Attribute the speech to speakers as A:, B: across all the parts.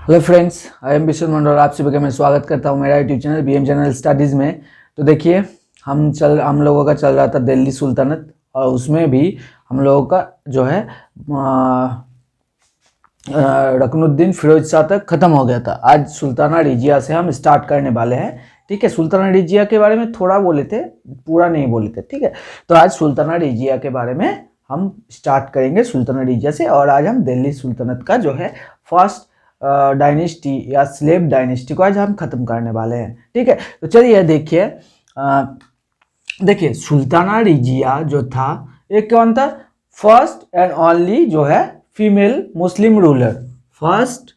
A: Hello friends, I am विश्व मंडल। आप सभी का मैं स्वागत करता हूं मेरा YouTube channel BM general studies में। तो देखिए, हम लोगों का चल रहा था दिल्ली सुल्तानत, और उसमें भी हम लोगों का जो है रुकनुद्दीन फिरोज शाह तक ख़त्म हो गया था। आज सुल्ताना रिजिया से हम स्टार्ट करने वाले हैं। ठीक है, सुल्ताना रिजिया के बारे में थोड़ा बोले थे, पूरा नहीं बोले थे। ठीक है, तो आज सुल्ताना रिजिया के बारे में हम स्टार्ट करेंगे, सुल्ताना रिजिया से। और आज हम दिल्ली सुल्तनत का जो है फर्स्ट डायनेस्टी या स्लेव डायनेस्टी को आज हम खत्म करने वाले हैं। ठीक है, तो चलिए देखिए सुल्ताना रिजिया जो था, एक कौन था? फर्स्ट एंड ओनली जो है female Muslim ruler. First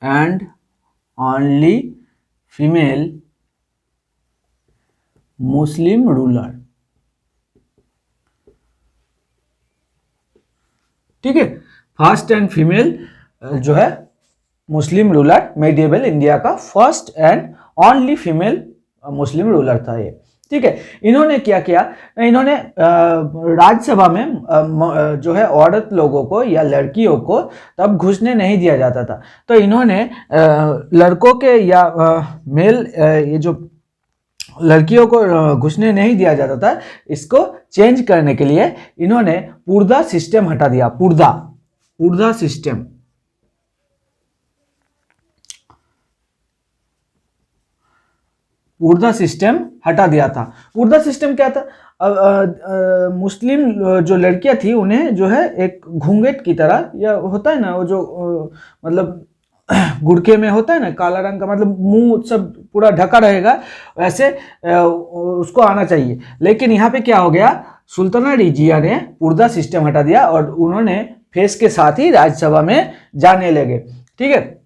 A: and only female Muslim ruler. ठीक है, फर्स्ट एंड फीमेल जो है मुस्लिम रूलर, मेडिएवल इंडिया का first and only female Muslim ruler था ये। ठीक है, इन्होंने क्या किया? इन्होंने राज्यसभा में जो है औरत लोगों को या लड़कियों को तब घुसने नहीं दिया जाता था। तो इन्होंने लड़कों के या मेल ये जो लड़कियों को घुसने नहीं दिया जाता था, इसको चेंज करने के लिए इन्होंने पुर्दा सिस्टम हटा दिया। पुर्दा सिस्टम, पुर्दा सिस्टम हटा दिया था। पुर्दा सिस्टम क्या था? मुस्लिम जो लड़कियां थी उन्हें जो है एक घूंघट की तरह, या होता है ना वो जो मतलब गुड़के में होता है ना काला रंग का, मतलब मुंह सब पूरा ढका रहेगा, वैसे उसको आना चाहिए। लेकिन यहाँ पे क्या हो गया? सुल्ताना रिजिया ने पुर्दा सिस्टम हटा दिया और उन्होंने फेस के साथ ही राज्यसभा में जाने लगे। ठीक है,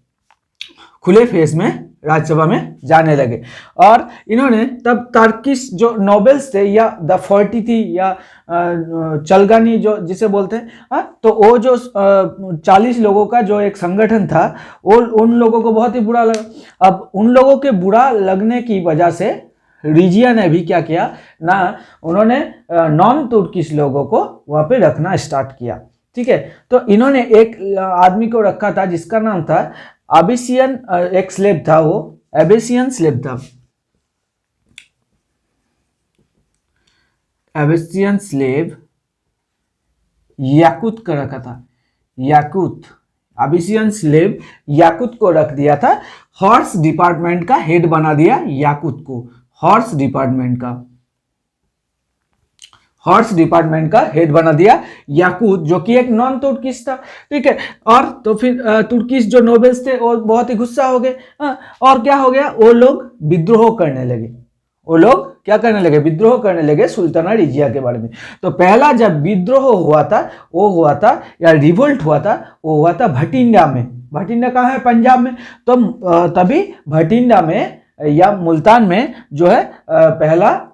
A: खुले फेस में राज्यसभा में जाने लगे। और इन्होंने तब तार्किश जो नोबेल्स थे, या द 40 थी, या चलगानी जो जिसे बोलते हैं, तो वो जो 40 लोगों का जो एक संगठन था, वो उन लोगों को बहुत ही बुरा लगा। अब उन लोगों के बुरा लगने की वजह से रिजिया ने भी क्या किया ना, उन्होंने नॉन तुर्किश लोगों को वहाँ पे रखना स्टार्ट किया। ठीक है, तो इन्होंने एक आदमी को रखा था जिसका नाम था अबिसियन, एक स्लेव था, वो एबेसियन स्लेव था। एबेसियन स्लेव याकूत का रखा था। याकूत, अबिसियन स्लेव याकूत को रख दिया था। हॉर्स डिपार्टमेंट का हेड बना दिया याकूत को। हॉर्स डिपार्टमेंट का हेड बना दिया याकूत, जो कि एक नॉन तुर्किश था। ठीक है, और तो फिर तुर्किश जो नोबेल्स थे वो बहुत ही गुस्सा हो गए। और क्या हो गया? वो लोग विद्रोह करने लगे। विद्रोह करने लगे सुल्ताना रिजिया के बारे में। तो पहला जब विद्रोह हुआ था या रिवोल्ट हुआ था, वो हुआ था भटिंडा में। भटिंडा कहाँ है? पंजाब में। तो तभी भटिंडा में या मुल्तान में जो है पहला,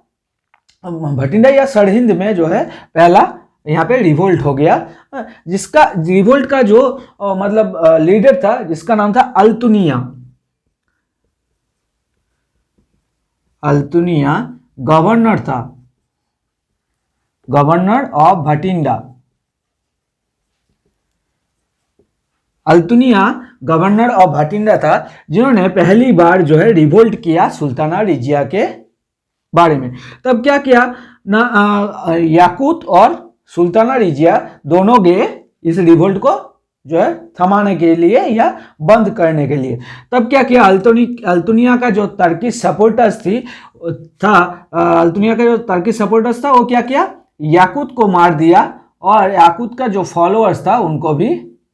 A: भटिंडा या सरहिंद में जो है पहला यहाँ पे रिवोल्ट हो गया। जिसका रिवोल्ट का जो मतलब लीडर था, जिसका नाम था अल्तुनिया गवर्नर था, governor of Bathinda. Altunia governor of Bathinda था, जिन्होंने पहली बार जो है रिवोल्ट किया सुल्ताना रिजिया के बारे में। तब क्या किया ना, याकूत और सुल्ताना रिजिया दोनों गए इस रिवोल्ट को जो है थमाने के लिए या बंद करने के लिए। तब क्या किया? अल्तुनिया का जो टर्किश सपोर्टर्स था, वो क्या किया? याकूत को मार दिया, और याकूत का जो फॉलोअर्स था उनको भी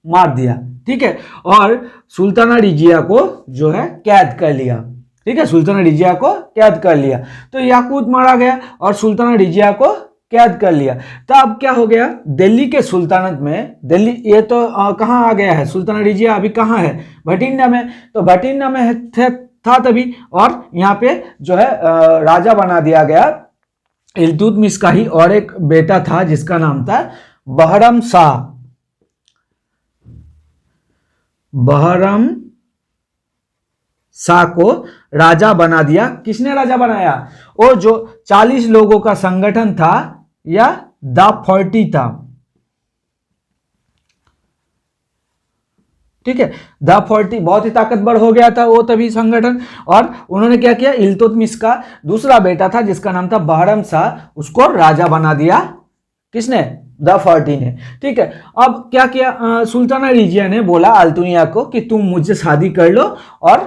A: मार दिया। ठीक है, और सुल्ताना रिजिया को जो है कैद कर लिया। ठीक है, सुल्ताना रिजिया को कैद कर लिया। तो याकूत मारा गया और सुल्ताना रिजिया को कैद कर लिया। तो अब क्या हो गया? दिल्ली के सुल्तानत में, दिल्ली ये तो कहाँ आ गया है? सुल्ताना रिजिया अभी कहाँ है? भटिंडा में। तो भटिंडा में था तभी, और यहाँ पे जो है राजा बना दिया गया इल्तुतमिश का ही और एक बेटा था जिसका नाम था बहरम शाह को राजा बना दिया। किसने राजा बनाया? वो जो 40 लोगों का संगठन था, या द 40 था, ठीक है। द 40 बहुत ही ताकतवर हो गया था वो तभी संगठन, और उन्होंने क्या किया, इल्तुतमिश का दूसरा बेटा था जिसका नाम था बहरम शाह, उसको राजा बना दिया। किसने? द 40 ने। ठीक है। अब क्या किया, सुल्ताना रिजिया ने बोला अल्तुनिया को कि तुम मुझसे शादी कर लो और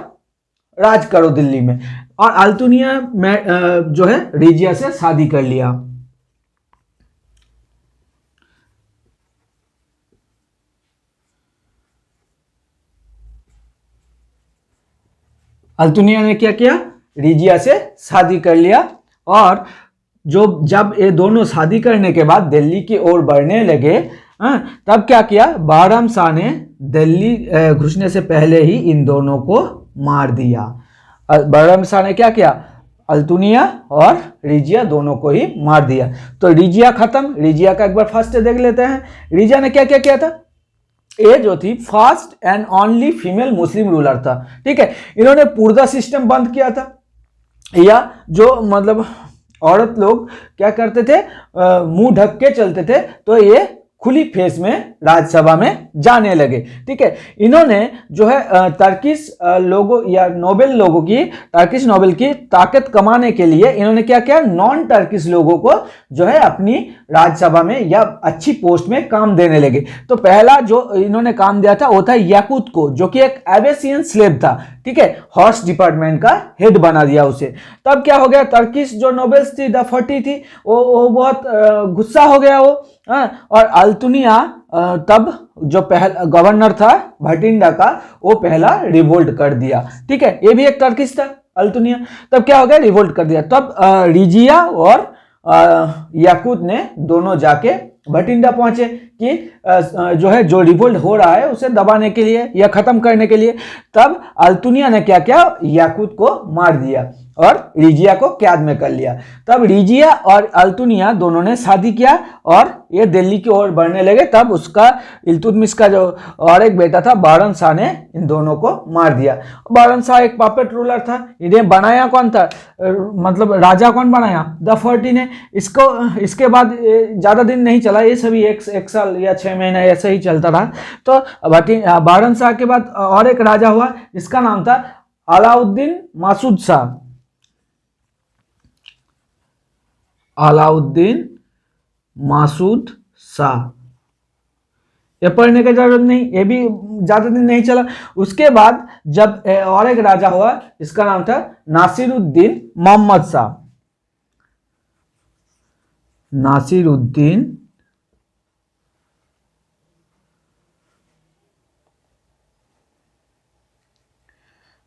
A: राज करो दिल्ली में, और अल्तुनिया में जो है रिजिया से शादी कर लिया। अल्तुनिया ने क्या किया, रिजिया से शादी कर लिया, और जब ये दोनों शादी करने के बाद दिल्ली की ओर बढ़ने लगे, तब क्या किया, बहरम शाह ने दिल्ली घुसने से पहले ही इन दोनों को मार दिया। बहरम शाह ने क्या किया, अल्तुनिया और रिजिया दोनों को ही मार दिया। तो रिजिया खत्म। रिजिया का एक बार फर्स्ट देख लेते हैं। रिजिया ने क्या क्या किया था, ये जो थी first and only female Muslim ruler था। ठीक है। इन्होंने पूर्दा सिस्टम बंद किया था, या जो मतलब औरत लोग क्या करते थे, मुंह ढक के चलते थे, तो ये खुली फेस में राज्यसभा में जाने लगे। ठीक है। इन्होंने जो है टर्किश लोगों या नोबेल लोगों की, टर्किश नोबेल की ताकत कमाने के लिए इन्होंने क्या किया, नॉन टर्किश लोगों को जो है अपनी राज्यसभा में या अच्छी पोस्ट में काम देने लगे। तो पहला जो इन्होंने काम दिया था वो था याकूत को, जो कि एक एबेसियन स्लेव था। ठीक है। हॉर्स डिपार्टमेंट का हेड बना दिया उसे। तब क्या हो गया, टर्किश जो नोबेल्स थी, द 40 थी, वो बहुत गुस्सा हो गया वो। और अल्तुनिया तब जो पहला गवर्नर था भटिंडा का, वो पहला रिवोल्ट कर दिया। ठीक है। ये भी एक टर्किश था अल्तुनिया। तब क्या हो गया, रिवोल्ट कर दिया। तब रिजिया और याकूत ने दोनों जाके भटिंडा पहुंचे कि जो है जो रिवोल्ट हो रहा है उसे दबाने के लिए या खत्म करने के लिए। तब अल्तुनिया ने क्या किया, याकूत को मार दिया और रिजिया को कैद में कर लिया। तब रिजिया और अल्तुनिया दोनों ने शादी किया और ये दिल्ली की ओर बढ़ने लगे। तब उसका इल्तुतमिश का जो और एक बेटा था बहरम शाह ने इन दोनों को मार दिया। बहरम शाह एक पपेट रूलर था। इन्हें बनाया कौन था, मतलब राजा कौन बनाया, द 40 ने। इसके बाद ज्यादा दिन नहीं चला, ये सभी एक साल या 6 महीने ऐसे ही चलता रहा। तो बहरम शाह के बाद और एक राजा हुआ जिसका नाम था अलाउद्दीन मासूद शाह। अलाउद्दीन मासूद शाह, ये पढ़ने की जरूरत नहीं, ये भी ज्यादा दिन नहीं चला। उसके बाद जब और एक राजा हुआ इसका नाम था नासिरुद्दीन मोहम्मद शाह।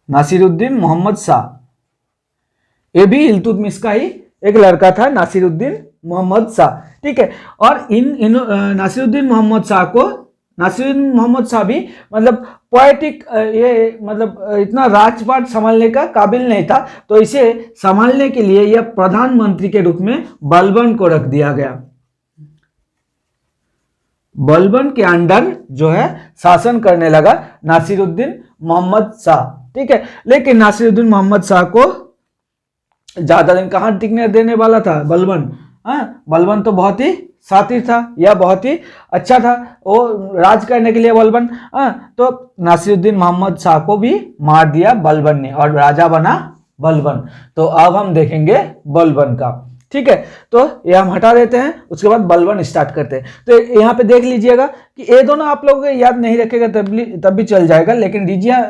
A: नासिरुद्दीन मोहम्मद शाह, ये भी इल्तुतमिश का ही एक लड़का था, नासिरुद्दीन मोहम्मद शाह। ठीक है। और नासिरुद्दीन मोहम्मद शाह भी मतलब पोएटिक, ये मतलब इतना राजपाट संभालने का काबिल नहीं था, तो इसे संभालने के लिए यह प्रधानमंत्री के रूप में बलबन को रख दिया गया। बलबन के अंडर जो है शासन करने लगा नासिरुद्दीन मोहम्मद शाह। ठीक है। लेकिन नासिरुद्दीन मोहम्मद शाह को ज्यादा दिन कहां टिकने देने वाला था बलबन। बलबन तो बहुत ही शातिर था या बहुत ही अच्छा था, वो राज करने के लिए बलबन। तो नासिरुद्दीन मोहम्मद शाह को भी मार दिया बलबन ने और राजा बना बलबन। तो अब हम देखेंगे बलबन का। ठीक है। तो ये हम हटा देते हैं, उसके बाद बलबन स्टार्ट करते हैं। तो यहाँ पे देख लीजिएगा कि ये दोनों आप लोगों को याद नहीं रखेगा तब भी चल जाएगा, लेकिन रिजिया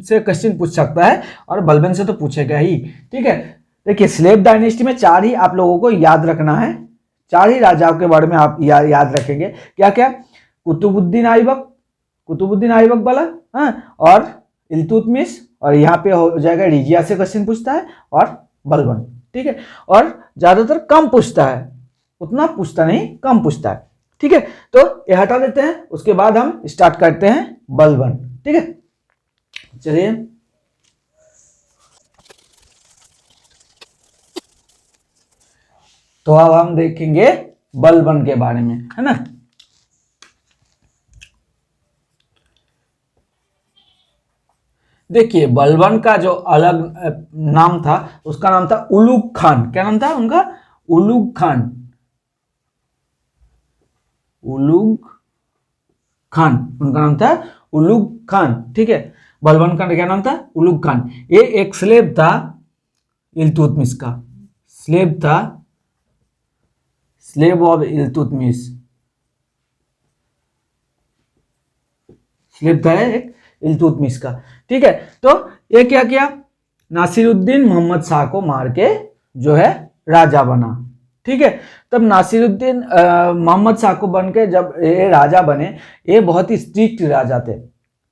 A: से क्वेश्चन पूछ सकता है और बलबन से तो पूछेगा ही। ठीक है। देखिए स्लेव डायनेस्टी में 4 ही आप लोगों को याद रखना है, 4 ही राजाओं के बारे में आप याद रखेंगे। क्या क्या, कुतुबुद्दीन ऐबक वाला, और इल्तुतमिश, और यहाँ पे हो जाएगा रिजिया से क्वेश्चन पूछता है, और बलबन। ठीक है। और ज्यादातर कम पूछता है, उतना पूछता नहीं, कम पूछता है। ठीक है। तो ये हटा देते हैं, उसके बाद हम स्टार्ट करते हैं बलबन। ठीक है। चलिए तो अब हम देखेंगे बलबन के बारे में, है ना। देखिए बलबन का जो अलग नाम था उसका नाम था उलुग खान। क्या नाम था उनका, उलुग खान। उलुग खान उनका नाम था उलुग खान, ठीक है। बलबन का क्या नाम था? उलुग खान। ये एक स्लेब था इल्तुतमिश का, स्लेब था, स्लेब ऑफ इल्तुतमिश, स्लेब था एक इल्तुतमिश का, ठीक है। तो ये क्या किया? नासिरुद्दीन मोहम्मद शाह को मार के जो है राजा बना, ठीक है। तब नासिरुद्दीन मोहम्मद शाह को बन के जब ये राजा बने, ये बहुत ही स्ट्रिक्ट राजा थे,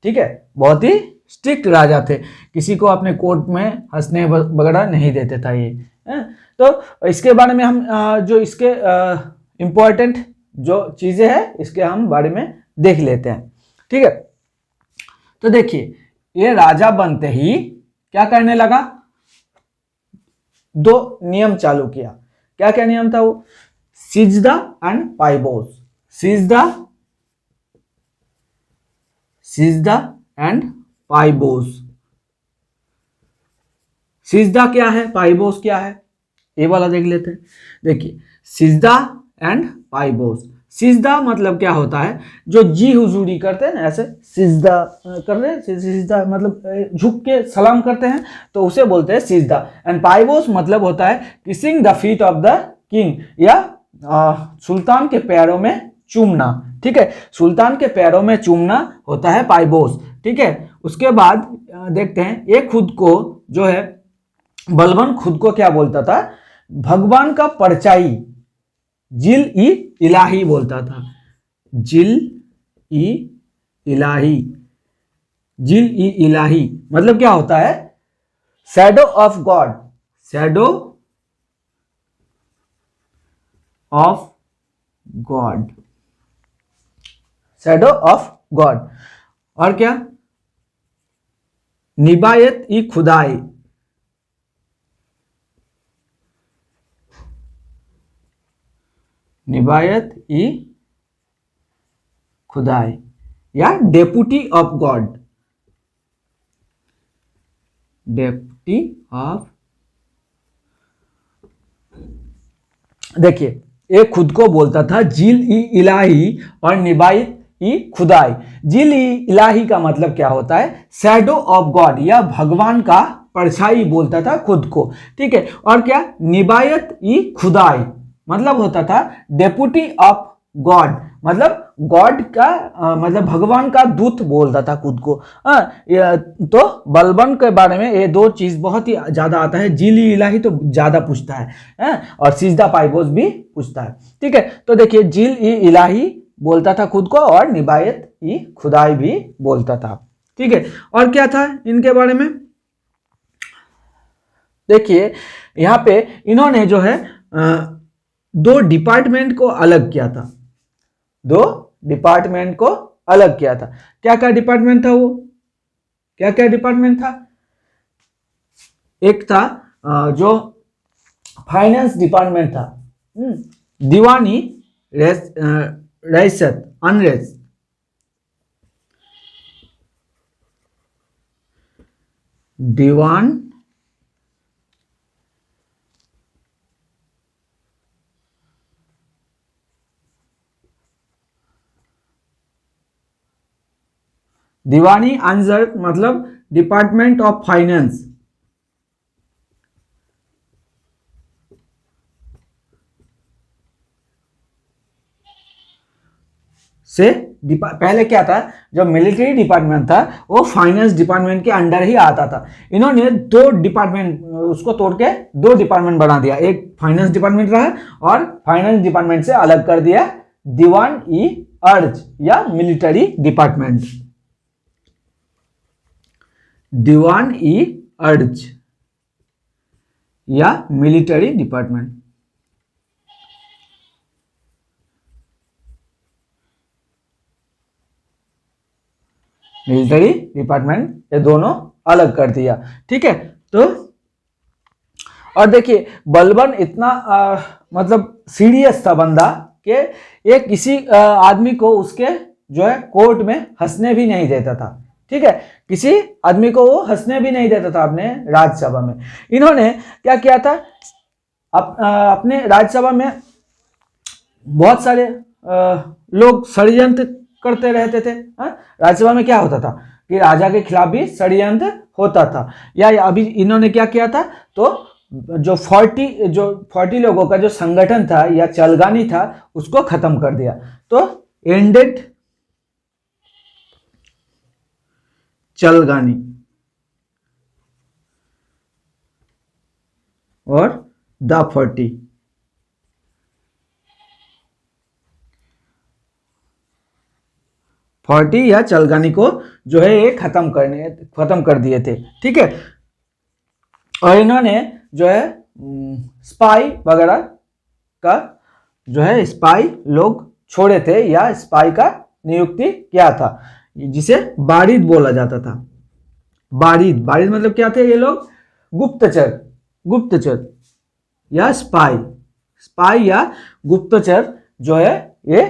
A: ठीक है, बहुत ही स्ट्रिक्ट राजा थे, किसी को अपने कोर्ट में हंसने वगैरह नहीं देते था ये। तो इसके बारे में हम जो इसके इम्पोर्टेंट जो चीज़ें हैं इसके हम बारे में देख लेते हैं, ठीक है। तो देखिए, ये राजा बनते ही क्या करने लगा? दो नियम चालू किया। क्या क्या नियम था वो? सिजदा एंड पाइबोस, सिजदा एंड पाइबोस। सिजदा क्या है, पाइबोस क्या है, ये वाला देख लेते हैं। देखिए, सिजदा एंड पाइबोस। सिजदा मतलब क्या होता है? जो जी हुजूरी करते हैं ना, ऐसे सिजदा कर रहे हैं, सिजदा मतलब झुक के सलाम करते हैं, तो उसे बोलते हैं सिजदा। एंड पाइबोस मतलब होता है kissing the feet of the king, या सुल्तान के पैरों में चूमना, ठीक है। सुल्तान के पैरों में चूमना होता है पाइबोस, ठीक है। उसके बाद देखते हैं, ये खुद को जो है बलबन खुद को क्या बोलता था? भगवान का परछाई, जिल ई इलाही बोलता था, जिल ई इलाही, जिल ई इलाही मतलब क्या होता है? Shadow of God, shadow of God, shadow of God. और क्या? निबायत ई खुदाई, निबायत ई खुदाई, या deputy of God, deputy of. देखिए, ये खुद को बोलता था जिल ई इलाही और निबायत ई खुदाई। जिल ई इलाही का मतलब क्या होता है? शैडो ऑफ गॉड, या भगवान का परछाई बोलता था खुद को, ठीक है। और क्या? निबायत ई खुदाई मतलब होता था डेपुटी ऑफ गॉड, मतलब गॉड का मतलब भगवान का दूत बोलता था खुद को। तो बलबन के बारे में ये दो चीज बहुत ही ज्यादा आता है। जिली इलाही तो ज्यादा पूछता है, और सिजदा पाइबोस भी पूछता है, ठीक है। तो देखिए, जिल ई इलाही बोलता था खुद को, और निबायत ई खुदाई भी बोलता था, ठीक है। और क्या था इनके बारे में? देखिए, यहाँ पे इन्होंने जो है दो डिपार्टमेंट को अलग किया था, दो डिपार्टमेंट को अलग किया था। क्या क्या डिपार्टमेंट था वो? क्या क्या डिपार्टमेंट था? एक था जो फाइनेंस डिपार्टमेंट था, दीवानी रईसत अनरेस, दीवान दीवानी अंजर मतलब डिपार्टमेंट ऑफ फाइनेंस, से पहले क्या था? जो मिलिट्री डिपार्टमेंट था वो फाइनेंस डिपार्टमेंट के अंडर ही आता था। इन्होंने दो डिपार्टमेंट उसको तोड़ के दो डिपार्टमेंट बना दिया। एक फाइनेंस डिपार्टमेंट रहा, और फाइनेंस डिपार्टमेंट से अलग कर दिया दीवान ई अर्ज, या मिलिट्री डिपार्टमेंट, दीवान ई अर्ज या मिलिट्री डिपार्टमेंट। मिलिट्री डिपार्टमेंट, ये दोनों अलग कर दिया, ठीक है। तो और देखिए, बलबन इतना मतलब सीरियस था बंदा कि ये किसी आदमी को उसके जो है कोर्ट में हंसने भी नहीं देता था, ठीक है। किसी आदमी को वो हंसने भी नहीं देता था अपने राज्यसभा में। इन्होंने क्या किया था? अपने राज्यसभा में बहुत सारे लोग षड्यंत्र करते रहते थे। राज्यसभा में क्या होता था कि राजा के खिलाफ भी षड्यंत्र होता था। या अभी इन्होंने क्या किया था, तो जो 40 लोगों का जो संगठन था या चलगानी था उसको खत्म कर दिया। तो एंडेड चलगानी और द 40 या चलगानी को जो है ये खत्म कर दिए थे। ठीक है, और इन्होंने जो है स्पाई वगैरह का जो है स्पाई लोग छोड़े थे या स्पाई का नियुक्ति किया था, जिसे बारिद बोला जाता था। बारिद मतलब क्या थे ये लोग, गुप्तचर या स्पाई या गुप्तचर जो है ये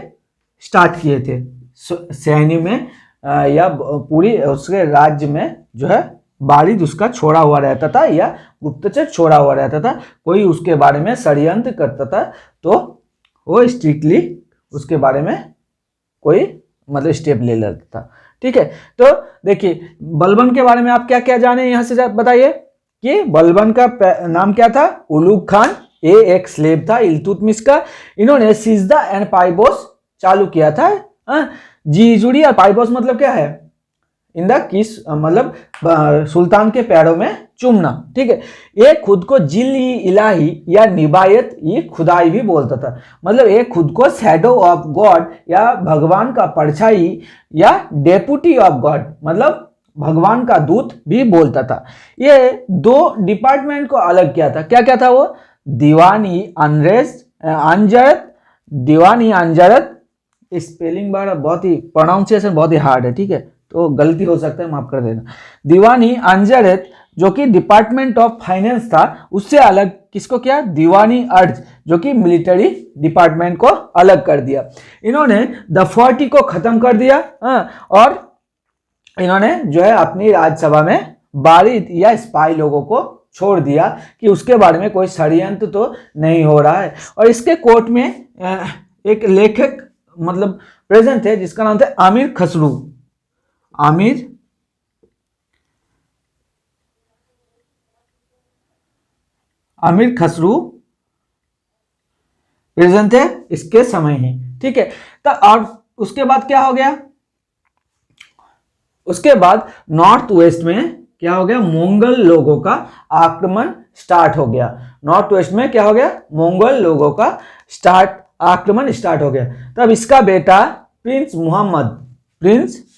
A: स्टार्ट किए थे सैन्य में या पूरी उसके राज्य में जो है बारिद उसका छोड़ा हुआ रहता था या गुप्तचर छोड़ा हुआ रहता था। कोई उसके बारे में षड्यंत्र करता था तो वो स्ट्रिक्टली उसके बारे में कोई मतलब स्टेप ले लेता था। ठीक है, तो देखिए बलबन के बारे में आप क्या क्या जाने यहाँ से बताइए कि बलबन का नाम क्या था, उलुग खान। ये एक स्लेव था इल्तुतमिश का। इन्होंने सिजदा एंड पाइबोस चालू किया था। जीजुड़ी और पाइबोस मतलब क्या है, इन द किस मतलब सुल्तान के पैरों में चूमना। ठीक है, ये खुद को जिल इलाही या निबायत ये खुदाई भी बोलता था। मतलब ये खुद को शैडो ऑफ गॉड या भगवान का परछाई या डेपुटी ऑफ गॉड मतलब भगवान का दूत भी बोलता था। ये 2 डिपार्टमेंट को अलग किया था। क्या क्या था वो, दीवानी अंजरत। दीवानी अंजरत स्पेलिंग बार बहुत ही प्रोनाउंसिएशन बहुत ही हार्ड है। ठीक है, तो गलती हो सकता है, माफ कर देना। दीवानी अंजरत जो कि डिपार्टमेंट ऑफ फाइनेंस था, उससे अलग किसको किया, दीवानी अर्ज जो कि मिलिट्री डिपार्टमेंट को अलग कर दिया। इन्होंने द 40 को खत्म कर दिया और इन्होंने जो है अपनी राज्यसभा में बारिद या स्पाई लोगों को छोड़ दिया कि उसके बारे में कोई षड्यंत्र तो नहीं हो रहा है। और इसके कोर्ट में एक लेखक मतलब प्रेजेंट थे जिसका नाम था आमिर खसरू। आमिर खसरू प्रेजेंट थे इसके समय ही। ठीक है, तो और उसके बाद क्या हो गया, उसके बाद नॉर्थ वेस्ट में क्या हो गया, मंगोल लोगों का आक्रमण स्टार्ट हो गया। नॉर्थ वेस्ट में क्या हो गया, मंगोल लोगों का आक्रमण स्टार्ट हो गया। तब इसका बेटा प्रिंस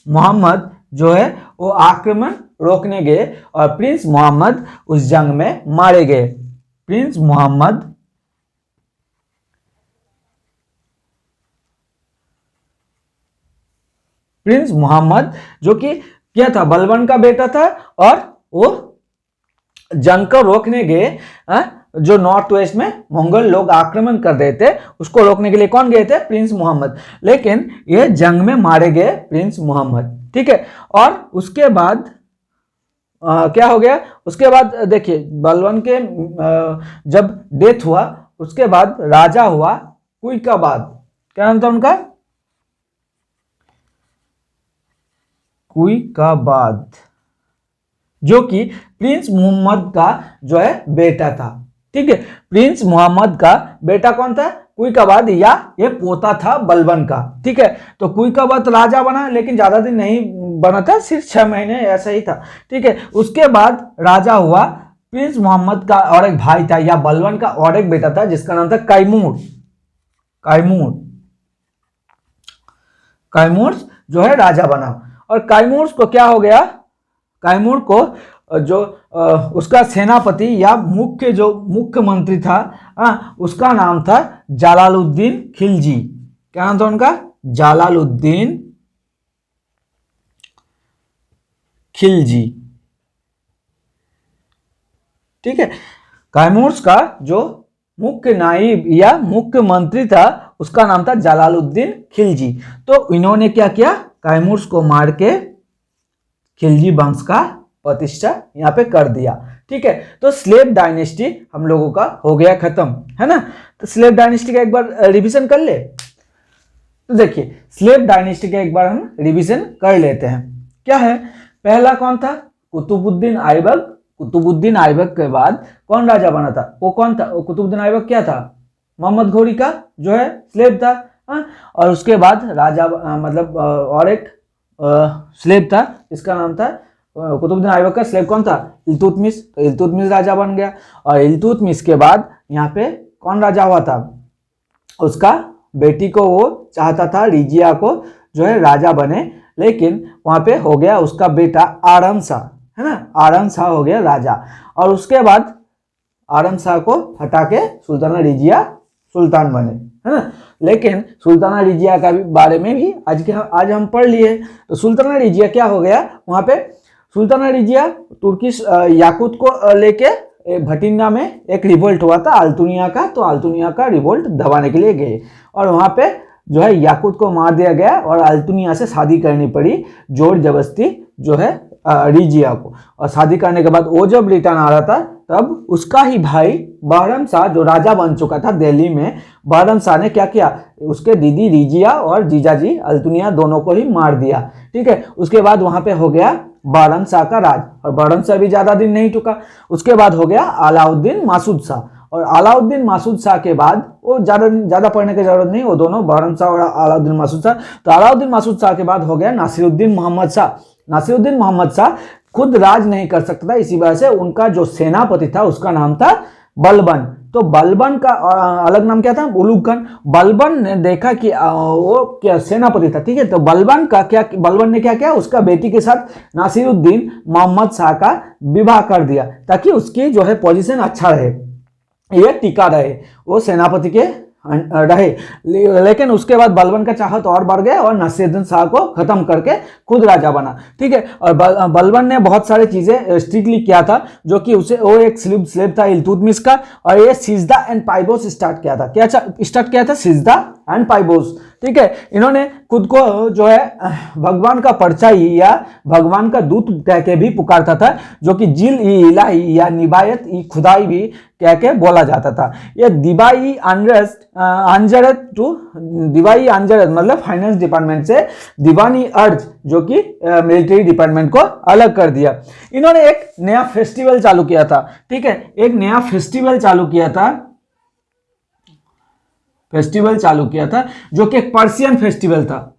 A: मोहम्मद जो है वो आक्रमण रोकने गए और प्रिंस मोहम्मद उस जंग में मारे गए। प्रिंस मोहम्मद जो कि क्या था, बलबन का बेटा था और वो जंग को रोकने गए। जो नॉर्थ वेस्ट में मंगोल लोग आक्रमण कर रहे थे उसको रोकने के लिए कौन गए थे, प्रिंस मोहम्मद। लेकिन ये जंग में मारे गए प्रिंस मोहम्मद। ठीक है, और उसके बाद क्या हो गया, उसके बाद देखिए बलबन के जब डेथ हुआ उसके बाद राजा हुआ कुइकाबाद। क्या नाम था उनका, कुइकाबाद, जो कि प्रिंस मोहम्मद का जो है बेटा था। ठीक है, प्रिंस मोहम्मद का बेटा कौन था, कुइकाबाद, या ये पोता था बलबन का। ठीक है, तो कुइकाबाद राजा बना लेकिन ज्यादा दिन नहीं बना था, सिर्फ 6 महीने ऐसा ही था। ठीक है, उसके बाद राजा हुआ प्रिंस मोहम्मद का और एक भाई था या बलबन का और एक बेटा था जिसका नाम था कैमूर जो है राजा बना। और कैमूर को क्या हो गया, कैमूर को जो उसका सेनापति या मुख्यमंत्री था उसका नाम था जलालुद्दीन खिलजी। क्या नाम था उनका, जलालुद्दीन खिलजी। ठीक है, कैमूर का जो मुख्य नायब या मुख्यमंत्री था उसका नाम था जलालुद्दीन खिलजी। तो इन्होंने क्या किया, कैमूर को मार के खिलजी वंश का प्रतिष्ठा यहाँ पे कर दिया। ठीक है, तो स्लेव डायनेस्टी हम लोगों का हो गया खत्म, है ना। तो स्लेव डायनेस्टी का एक बार रिवीजन कर ले। तो देखिए स्लेव डायनेस्टी का एक बार हम रिवीजन कर लेते हैं। क्या है, पहला कौन था, कुतुबुद्दीन ऐबक। कुतुबुद्दीन ऐबक के बाद कौन राजा बना था, वो कौन था, कुतुबुद्दीन ऐबक क्या था, मोहम्मद घोरी का जो है स्लेव था। और उसके बाद राजा मतलब और एक स्लेव था, इसका नाम था कुतुबुद्दीन ऐबक का स्लेव कौन था, इल्तुतमिश। तो इल्तुतमिश राजा बन गया। और इल्तुतमिश के बाद यहाँ पे कौन राजा हुआ था, उसका बेटी को वो चाहता था रिजिया को जो है राजा बने, लेकिन वहाँ पे हो गया उसका बेटा आरम शाह, है ना, आरम शाह हो गया राजा। और उसके बाद आरम शाह को हटा के सुल्ताना रिजिया सुल्तान बने, है ना। लेकिन सुल्ताना रिजिया का भी बारे में भी आज हम पढ़ लिए। तो सुल्ताना रिजिया क्या हो गया, वहाँ पे सुल्ताना रिजिया तुर्किश याकूत को लेके भटिंडा में एक रिवोल्ट हुआ था अल्तुनिया का, तो अल्तुनिया का रिवोल्ट दबाने के लिए गए और वहाँ पे जो है याकूत को मार दिया गया और अल्तुनिया से शादी करनी पड़ी जोर जबरदस्ती जो है रिजिया को। और शादी करने के बाद वो जब रिटर्न आ रहा था तब उसका ही भाई बहरम शाह जो राजा बन चुका था दिल्ली में, बहरम शाह ने क्या किया, उसके दीदी रिजिया और जीजाजी अल्तुनिया दोनों को ही मार दिया। ठीक है, उसके बाद वहां पे हो गया बहरम शाह का राज और बहरम शाह भी ज्यादा दिन नहीं टुका। उसके बाद हो गया अलाउद्दीन मासूद शाह और अलाउद्दीन मासूद शाह के बाद वो ज्यादा पढ़ने की जरूरत नहीं, वो दोनों बहरम शाह और अलाउद्दीन मासूद शाह। तो अलाउद्दीन मासूद शाह के बाद हो गया नासिरुद्दीन मोहम्मद शाह। नासिरुद्दीन मोहम्मद शाह खुद राज नहीं कर सकता था, इसी वजह से उनका जो सेनापति था उसका नाम था बलबन। तो बलबन का अलग नाम क्या था, उलूग खान। बलबन ने देखा कि वो क्या सेनापति था, ठीक है, तो बलबन ने क्या किया, उसका बेटी के साथ नासिरुद्दीन मोहम्मद शाह का विवाह कर दिया ताकि उसकी जो है पोजीशन अच्छा रहे, ये टिका रहे, वो सेनापति के रहे। लेकिन उसके बाद बलबन का चाहत और बढ़ गया और नासिरुद्दीन शाह को खत्म करके खुद राजा बना। ठीक है, और बलबन ने बहुत सारी चीजें स्ट्रिक्टली किया था, जो कि उसे वो एक स्लेव था इल्तुतमिश का, और ये सिजदा एंड पाइबोस स्टार्ट किया था। क्या स्टार्ट किया था, सिजदा एंड पाइबोस। ठीक है, इन्होंने खुद को जो है भगवान का परछाई या भगवान का दूत कह के भी पुकारता था, जो कि जिल ई इलाही या निबायत ई खुदाई भी कह के बोला जाता था। ये दिवाई अंजरत टू दिवाई अंजरत मतलब फाइनेंस डिपार्टमेंट से दीवानी अर्ज जो कि मिलिट्री डिपार्टमेंट को अलग कर दिया। इन्होंने एक नया फेस्टिवल चालू किया था। ठीक है, एक नया फेस्टिवल चालू किया था जो कि एक पर्शियन फेस्टिवल था।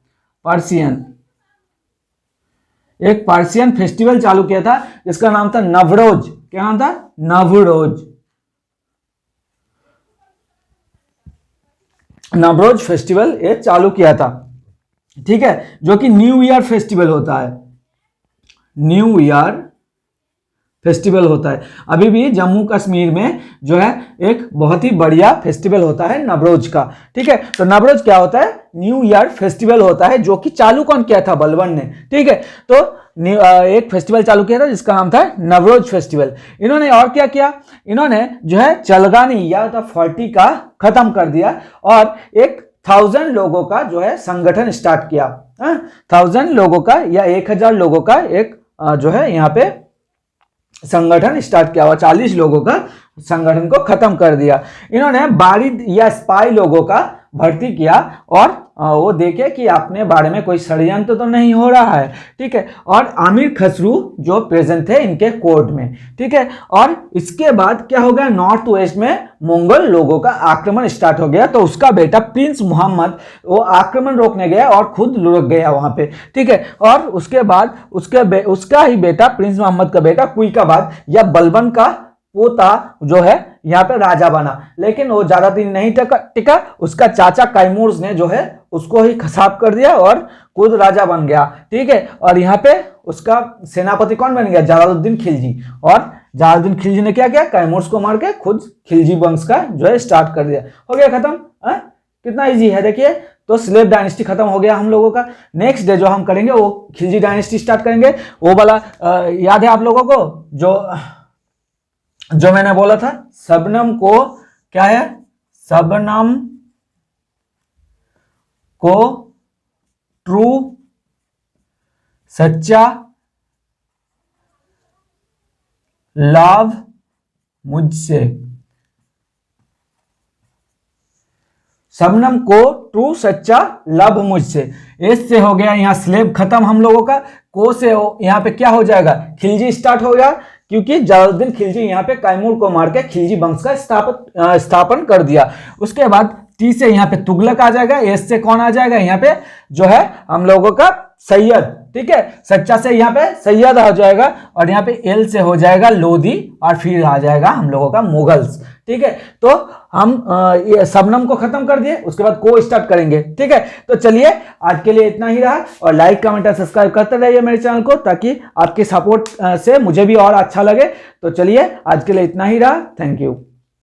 A: एक पर्शियन फेस्टिवल चालू किया था जिसका नाम था नवरोज। क्या नाम था, नवरोज फेस्टिवल ये चालू किया था। ठीक है, जो कि न्यू ईयर फेस्टिवल होता है, न्यू ईयर फेस्टिवल होता है। अभी भी जम्मू कश्मीर में जो है एक बहुत ही बढ़िया फेस्टिवल होता है नवरोज का। ठीक है, तो नवरोज क्या होता है, न्यू ईयर फेस्टिवल होता है, जो कि चालू कौन किया था, बलबन ने। ठीक है, तो एक फेस्टिवल चालू किया था जिसका नाम था नवरोज फेस्टिवल। इन्होंने और क्या किया, इन्होंने जो है चलगानी या तो 40 का खत्म कर दिया और एक 1000 लोगों का जो है संगठन स्टार्ट किया। 1000 लोगों का या 1000 लोगों का एक जो है यहाँ पे संगठन स्टार्ट किया हुआ, 40 लोगों का संगठन को खत्म कर दिया। इन्होंने बारिद या स्पाई लोगों का भर्ती किया और वो देखे कि अपने बारे में कोई षड्यंत्र तो नहीं हो रहा है। ठीक है, और आमिर खसरू जो प्रेजेंट थे इनके कोर्ट में। ठीक है, और इसके बाद क्या हो गया, नॉर्थ वेस्ट में मंगोल लोगों का आक्रमण स्टार्ट हो गया। तो उसका बेटा प्रिंस मोहम्मद वो आक्रमण रोकने गया और खुद लुढ़क गया वहां पे। ठीक है, और उसके बाद उसका ही बेटा प्रिंस मोहम्मद का बेटा कुइकाबाद या बलबन का पोता जो है यहाँ पे राजा बना, लेकिन वो ज्यादा दिन नहीं टिका। उसका चाचा कैमूर्स ने जो है उसको ही खसाब कर दिया और खुद राजा बन गया। ठीक है, और यहाँ पे उसका सेनापति कौन बन गया, जलालुद्दीन खिलजी। और जलालुद्दीन खिलजी ने क्या किया, कैमूर्स को मार के खुद खिलजी वंश का जो है स्टार्ट कर दिया। हो गया खत्म। कितना इजी है देखिए। तो स्लेव डायनेस्टी खत्म हो गया हम लोगों का। नेक्स्ट डे जो हम करेंगे वो खिलजी डायनेस्टी स्टार्ट करेंगे। वो वाला याद है आप लोगों को, जो मैंने बोला था, शबनम को क्या है, शबनम को ट्रू सच्चा लव मुझसे, शबनम को ट्रू सच्चा लव मुझसे। एस से हो गया यहाँ स्लेब खत्म हम लोगों का। को से यहाँ पे क्या हो जाएगा, खिलजी स्टार्ट हो गया, क्योंकि जलालुद्दीन खिलजी यहाँ पे कैमूर को मार के खिलजी वंश का स्थापन कर दिया। उसके बाद टी से यहाँ पे तुगलक आ जाएगा। एस से कौन आ जाएगा यहाँ पे, जो है हम लोगों का सैयद, ठीक है। सच्चा से यहाँ पे सैयद आ जाएगा, और यहाँ पे एल से हो जाएगा लोधी, और फिर आ जाएगा हम लोगों का मुगल्स, ठीक है। तो हम ये शबनम को खत्म कर दिए, उसके बाद को स्टार्ट करेंगे, ठीक है। तो चलिए आज के लिए इतना ही रहा, और लाइक कमेंट और सब्सक्राइब करते रहिए मेरे चैनल को, ताकि आपके सपोर्ट से मुझे भी और अच्छा लगे। तो चलिए आज के लिए इतना ही रहा, थैंक यू।